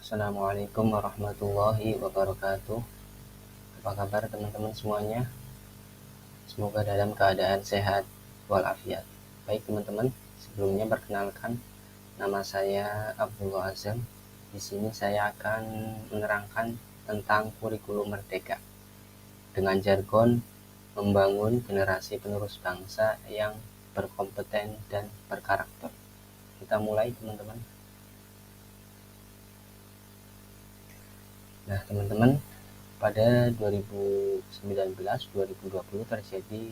Assalamualaikum warahmatullahi wabarakatuh. Apa kabar teman-teman semuanya? Semoga dalam keadaan sehat walafiat. Baik teman-teman, sebelumnya perkenalkan, nama saya Abdullah Azam. Di sini saya akan menerangkan tentang kurikulum merdeka dengan jargon membangun generasi penerus bangsa yang berkompeten dan berkarakter. Kita mulai teman-teman. Nah teman-teman, pada 2019-2020 terjadi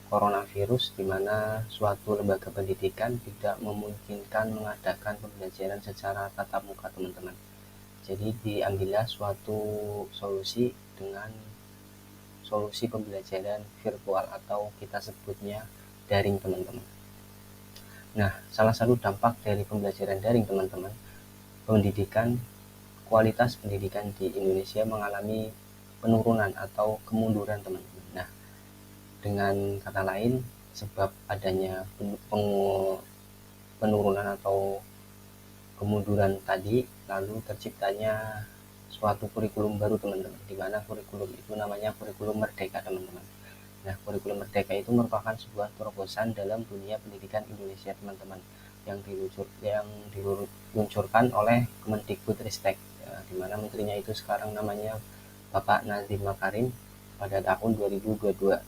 coronavirus, di mana suatu lembaga pendidikan tidak memungkinkan mengadakan pembelajaran secara tatap muka teman-teman. Jadi diambillah suatu solusi dengan solusi pembelajaran virtual atau kita sebutnya daring teman-teman. Nah, salah satu dampak dari pembelajaran daring teman-teman, kualitas pendidikan di Indonesia mengalami penurunan atau kemunduran teman-teman. Nah, dengan kata lain, sebab adanya penurunan atau kemunduran tadi, lalu terciptanya suatu kurikulum baru teman-teman, di mana kurikulum itu namanya kurikulum merdeka teman-teman. Nah, kurikulum merdeka itu merupakan sebuah terobosan dalam dunia pendidikan Indonesia teman-teman, yang diluncurkan oleh Kemendikbudristek, ya, di mana menterinya itu sekarang namanya Bapak Nadiem Makarim pada tahun 2022.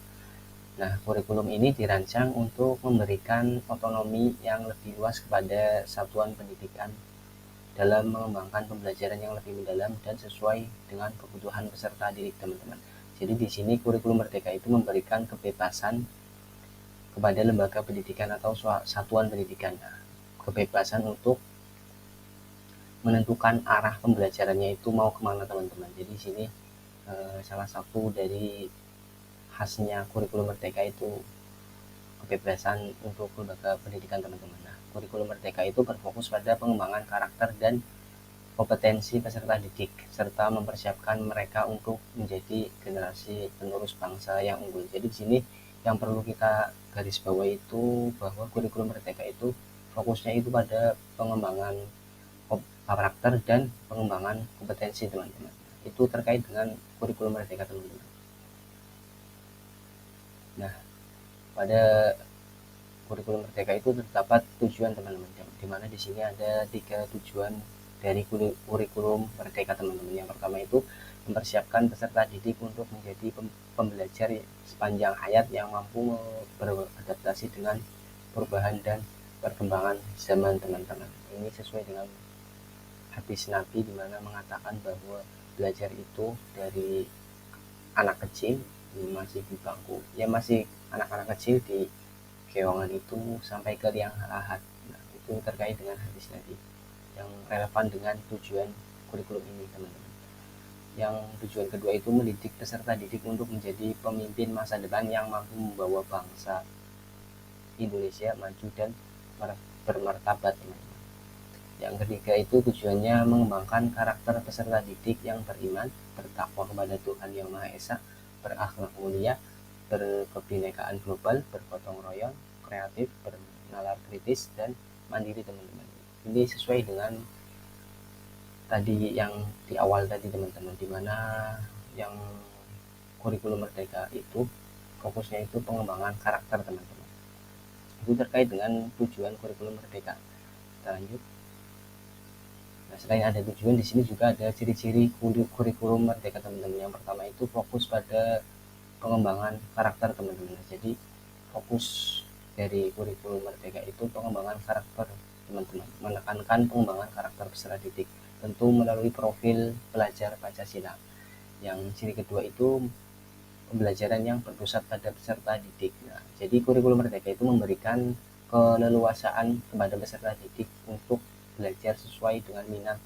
Nah, kurikulum ini dirancang untuk memberikan otonomi yang lebih luas kepada satuan pendidikan dalam mengembangkan pembelajaran yang lebih mendalam dan sesuai dengan kebutuhan peserta didik teman-teman. Jadi di sini kurikulum merdeka itu memberikan kebebasan kepada lembaga pendidikan atau satuan pendidikan, kebebasan untuk menentukan arah pembelajarannya itu mau kemana teman-teman. Jadi di sini salah satu dari khasnya kurikulum merdeka itu kebebasan untuk lembaga pendidikan teman-teman. Nah, kurikulum merdeka itu berfokus pada pengembangan karakter dan kompetensi peserta didik serta mempersiapkan mereka untuk menjadi generasi penerus bangsa yang unggul. Jadi di sini yang perlu kita garis bawahi itu bahwa kurikulum merdeka itu fokusnya itu pada pengembangan karakter dan pengembangan kompetensi teman-teman. Itu terkait dengan kurikulum merdeka teman-teman. Nah, pada kurikulum merdeka itu terdapat tujuan teman-teman, di mana di sini ada 3 tujuan dari kurikulum merdeka teman-teman. Yang pertama itu mempersiapkan peserta didik untuk menjadi pembelajar sepanjang hayat yang mampu beradaptasi dengan perubahan dan perkembangan zaman teman-teman. Ini sesuai dengan hadis Nabi, di mana mengatakan bahwa belajar itu dari anak kecil masih di bangku, ya masih anak-anak kecil di keongan itu sampai ke liang lahat. Nah, itu terkait dengan hadis tadi yang relevan dengan tujuan kurikulum ini teman-teman. Yang tujuan kedua itu mendidik peserta didik untuk menjadi pemimpin masa depan yang mampu membawa bangsa Indonesia maju dan bermartabat teman-teman. Yang ketiga itu tujuannya mengembangkan karakter peserta didik yang beriman, bertakwa kepada Tuhan Yang Maha Esa, berakhlak mulia, berkebinekaan global, bergotong royong, kreatif, bernalar kritis, dan mandiri teman-teman. Ini sesuai dengan tadi yang di awal tadi teman-teman, dimana yang kurikulum merdeka itu fokusnya itu pengembangan karakter teman-teman. Itu terkait dengan tujuan kurikulum merdeka. Kita lanjut. Nah, selain ada tujuan, di sini juga ada ciri-ciri kurikulum merdeka teman-teman. Yang pertama itu fokus pada pengembangan karakter teman-teman. Jadi fokus dari kurikulum merdeka itu pengembangan karakter teman-teman, menekankan pengembangan karakter peserta didik, tentu melalui profil pelajar Pancasila. Yang ciri kedua itu pembelajaran yang berpusat pada peserta didik. Nah, jadi kurikulum merdeka itu memberikan keleluasaan kepada peserta didik untuk belajar sesuai dengan minat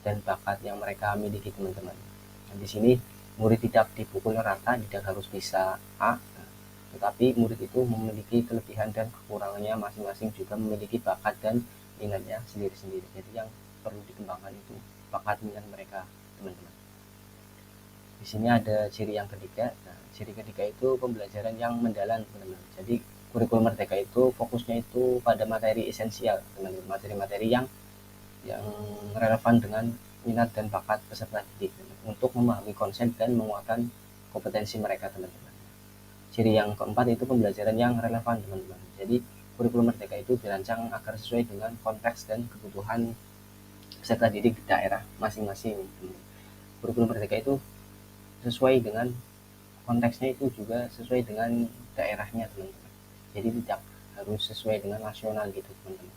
dan bakat yang mereka miliki teman-teman. Nah, di sini murid tidak dipukul rata, tidak harus bisa A, tetapi murid itu memiliki kelebihan dan kekurangannya masing-masing, juga memiliki bakat dan minatnya sendiri-sendiri. Jadi yang perlu dikembangkan itu bakat minat mereka teman-teman. Di sini ada ciri yang ketiga. Nah, ciri ketiga itu pembelajaran yang mendalam teman-teman. Jadi kurikulum merdeka itu fokusnya itu pada materi esensial teman-teman, materi-materi yang yang relevan dengan minat dan bakat peserta didik untuk memahami konsep dan menguatkan kompetensi mereka teman-teman. Ciri yang keempat itu pembelajaran yang relevan teman-teman. Jadi kurikulum Merdeka itu dirancang agar sesuai dengan konteks dan kebutuhan peserta didik di daerah masing-masing. Kurikulum Merdeka itu sesuai dengan konteksnya, itu juga sesuai dengan daerahnya teman-teman. Jadi tidak harus sesuai dengan nasional gitu teman-teman.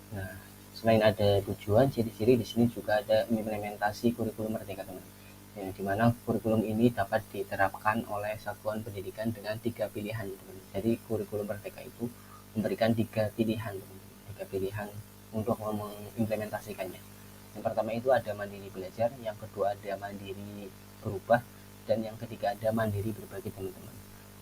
Nah, selain ada tujuan, ciri-ciri di sini juga ada implementasi kurikulum Merdeka teman-teman. Ya, di mana kurikulum ini dapat diterapkan oleh satuan pendidikan dengan 3 pilihan teman-teman. Jadi kurikulum Merdeka itu memberikan 3 pilihan teman-teman. 3 pilihan untuk mengimplementasikannya. Yang pertama itu ada mandiri belajar, yang kedua ada mandiri berubah, dan yang ketiga ada mandiri berbagi teman-teman.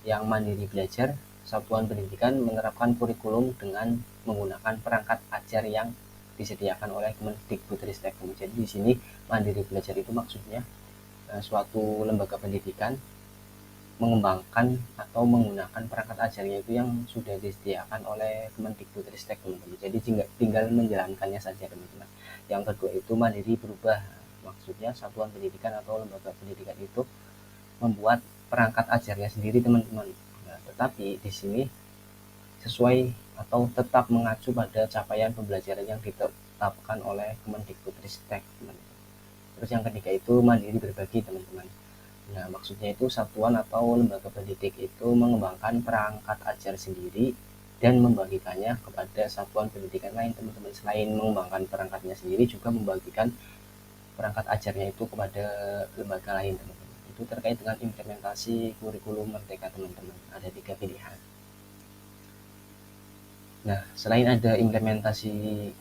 Yang mandiri belajar, satuan pendidikan menerapkan kurikulum dengan menggunakan perangkat ajar yang disediakan oleh Kemendikbudristek. Jadi di sini mandiri belajar itu maksudnya suatu lembaga pendidikan mengembangkan atau menggunakan perangkat ajarnya itu yang sudah disediakan oleh Kemendikbudristek teman-teman. Jadi tinggal menjalankannya saja teman-teman. Yang kedua itu mandiri berubah, maksudnya satuan pendidikan atau lembaga pendidikan itu membuat perangkat ajarnya sendiri teman-teman. Nah, tetapi di sini sesuai atau tetap mengacu pada capaian pembelajaran yang ditetapkan oleh Kemendikbudristek teman-teman. Terus yang ketiga itu mandiri berbagi teman-teman. Nah, maksudnya itu satuan atau lembaga pendidik itu mengembangkan perangkat ajar sendiri dan membagikannya kepada satuan pendidikan lain teman-teman. Selain mengembangkan perangkatnya sendiri, juga membagikan perangkat ajarnya itu kepada lembaga lain teman-teman. Itu terkait dengan implementasi kurikulum Merdeka teman-teman. Ada 3 pilihan. Nah, selain ada implementasi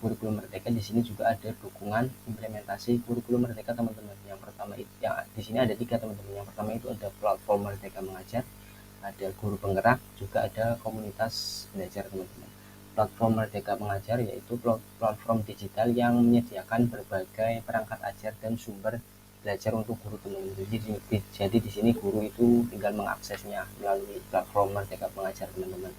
kurikulum Merdeka, di sini juga ada dukungan implementasi kurikulum Merdeka teman-teman. Yang pertama itu, ya, di sini ada 3 teman-teman. Yang pertama itu ada platform Merdeka Mengajar, ada guru penggerak, juga ada komunitas belajar teman-teman. Platform Merdeka Mengajar yaitu platform digital yang menyediakan berbagai perangkat ajar dan sumber belajar untuk guru teman-teman. Jadi di sini guru itu tinggal mengaksesnya melalui platform Merdeka Mengajar teman-teman.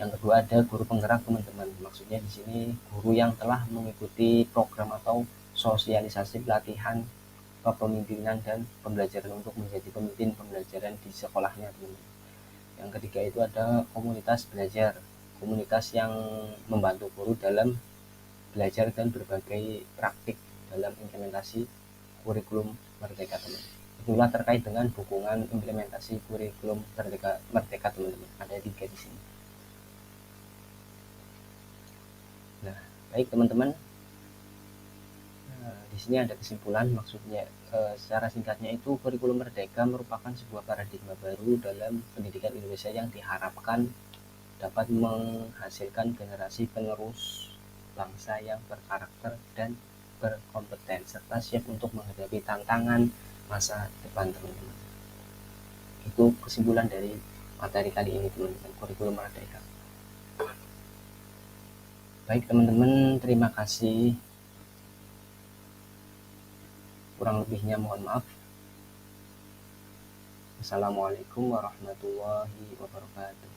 Yang kedua ada guru penggerak teman-teman. Maksudnya di sini guru yang telah mengikuti program atau sosialisasi pelatihan kepemimpinan dan pembelajaran untuk menjadi pemimpin pembelajaran di sekolahnya teman-teman. Yang ketiga itu ada komunitas belajar, komunitas yang membantu guru dalam belajar dan berbagai praktik dalam implementasi kurikulum Merdeka teman-teman. Itulah terkait dengan dukungan implementasi kurikulum Merdeka teman-teman. Ada 3 di sini. Nah, baik teman-teman. Di sini ada kesimpulan, maksudnya secara singkatnya itu kurikulum Merdeka merupakan sebuah paradigma baru dalam pendidikan Indonesia yang diharapkan dapat menghasilkan generasi penerus bangsa yang berkarakter dan berkompeten serta siap untuk menghadapi tantangan masa depan teman-teman. Itu kesimpulan dari materi kali ini teman-teman, kurikulum Merdeka. Baik teman-teman, terima kasih. Kurang lebihnya mohon maaf. Assalamualaikum warahmatullahi wabarakatuh.